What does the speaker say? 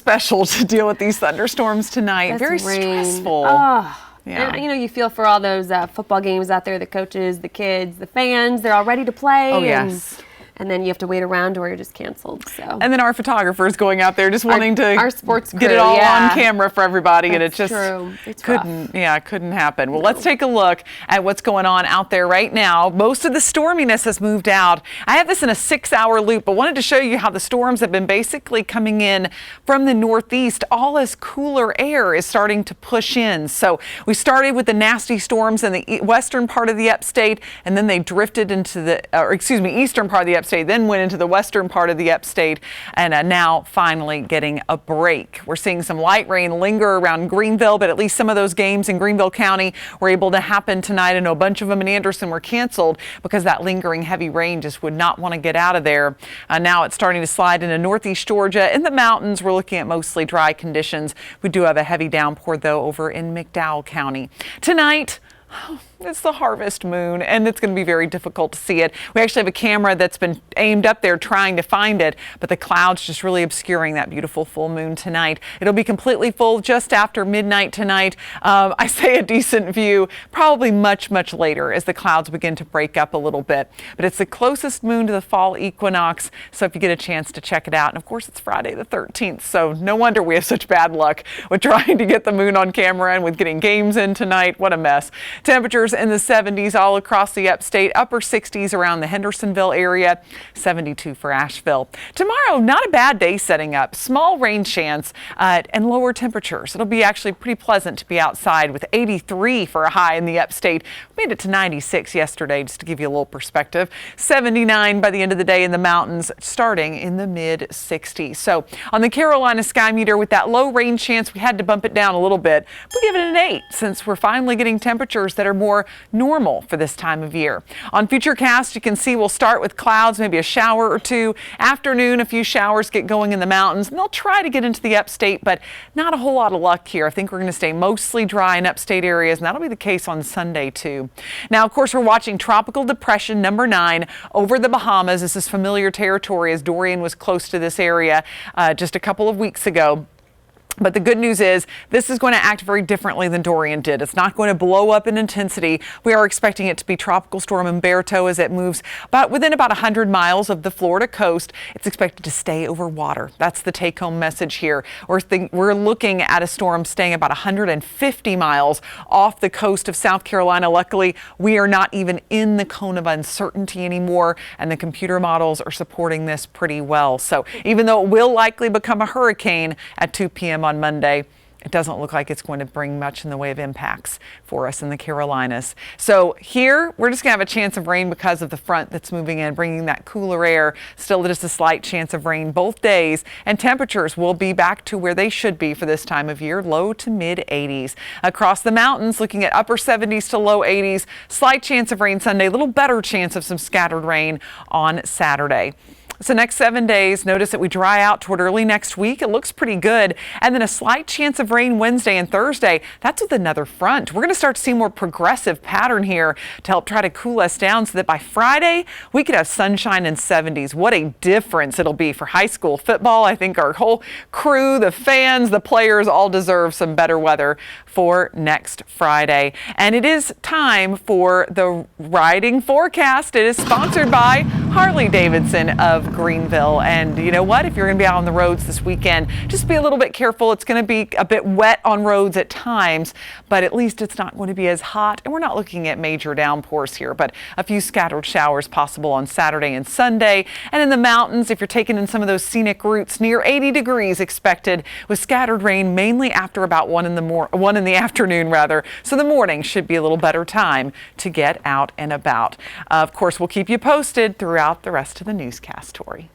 special to deal with these thunderstorms tonight. That's very rain. stressful. Oh. Yeah. And, you feel for all those football games out there, the coaches, the kids, the fans, they're all ready to play. Oh, yes. And then you have to wait around or you're just canceled. So. And then our photographers going out there just wanting to our sports crew, get it all on camera for everybody. And it just couldn't happen. Well, let's take a look at what's going on out there right now. Most of the storminess has moved out. I have this in a 6-hour loop, but wanted to show you how the storms have been basically coming in from the northeast. All this cooler air is starting to push in. So we started with the nasty storms in the western part of the upstate, and then they drifted into the, eastern part of the upstate. Then went into the western part of the upstate, and now finally getting a break. We're seeing some light rain linger around Greenville, but at least some of those games in Greenville County were able to happen tonight. I know a bunch of them in Anderson were canceled because that lingering heavy rain just would not want to get out of there. Now it's starting to slide into northeast Georgia. In the mountains, we're looking at mostly dry conditions. We do have a heavy downpour, though, over in McDowell County. Tonight, it's the harvest moon, and it's going to be very difficult to see it. We actually have a camera that's been aimed up there trying to find it, but the clouds just really obscuring that beautiful full moon tonight. It'll be completely full just after midnight tonight. I say a decent view, probably much, much later as the clouds begin to break up a little bit. But it's the closest moon to the fall equinox, so if you get a chance to check it out. And of course, it's Friday the 13th, so no wonder we have such bad luck with trying to get the moon on camera and with getting games in tonight. What a mess. Temperatures in the 70s all across the upstate, upper 60s around the Hendersonville area, 72 for Asheville. Tomorrow, not a bad day setting up. Small rain chance and lower temperatures. It'll be actually pretty pleasant to be outside with 83 for a high in the upstate. We made it to 96 yesterday, just to give you a little perspective. 79 by the end of the day in the mountains, starting in the mid 60s. So on the Carolina Sky Meter, with that low rain chance, we had to bump it down a little bit. We'll give it an 8 since we're finally getting temperatures that are more normal for this time of year. On Futurecast, you can see we'll start with clouds, maybe a shower or two. Afternoon, a few showers get going in the mountains, and they'll try to get into the upstate, but not a whole lot of luck here. I think we're going to stay mostly dry in upstate areas, and that'll be the case on Sunday, too. Now, of course, we're watching Tropical Depression number 9 over the Bahamas. This is familiar territory as Dorian was close to this area just a couple of weeks ago. But the good news is this is going to act very differently than Dorian did. It's not going to blow up in intensity. We are expecting it to be Tropical Storm Humberto as it moves within about 100 miles of the Florida coast. It's expected to stay over water. That's the take-home message here. We're looking at a storm staying about 150 miles off the coast of South Carolina. Luckily, we are not even in the cone of uncertainty anymore, and the computer models are supporting this pretty well. So even though it will likely become a hurricane at 2 p.m. on Monday, it doesn't look like it's going to bring much in the way of impacts for us in the Carolinas. So here, we're just going to have a chance of rain because of the front that's moving in, bringing that cooler air. Still just a slight chance of rain both days, and temperatures will be back to where they should be for this time of year, low to mid 80s. Across the mountains, looking at upper 70s to low 80s. Slight chance of rain Sunday, a little better chance of some scattered rain on Saturday. So next 7 days, notice that we dry out toward early next week. It looks pretty good. And then a slight chance of rain Wednesday and Thursday. That's with another front. We're going to start to see a more progressive pattern here to help try to cool us down so that by Friday, we could have sunshine in 70s. What a difference it'll be for high school football. I think our whole crew, the fans, the players all deserve some better weather for next Friday. And it is time for the riding forecast. It is sponsored by Harley-Davidson of Greenville. And you know what? If you're going to be out on the roads this weekend, just be a little bit careful. It's going to be a bit wet on roads at times, but at least it's not going to be as hot. And we're not looking at major downpours here, but a few scattered showers possible on Saturday and Sunday. And in the mountains, if you're taking in some of those scenic routes, near 80 degrees expected with scattered rain mainly after about 1 in the afternoon rather. So the morning should be a little better time to get out and about. Of course, we'll keep you posted throughout the rest of the newscast, Tori.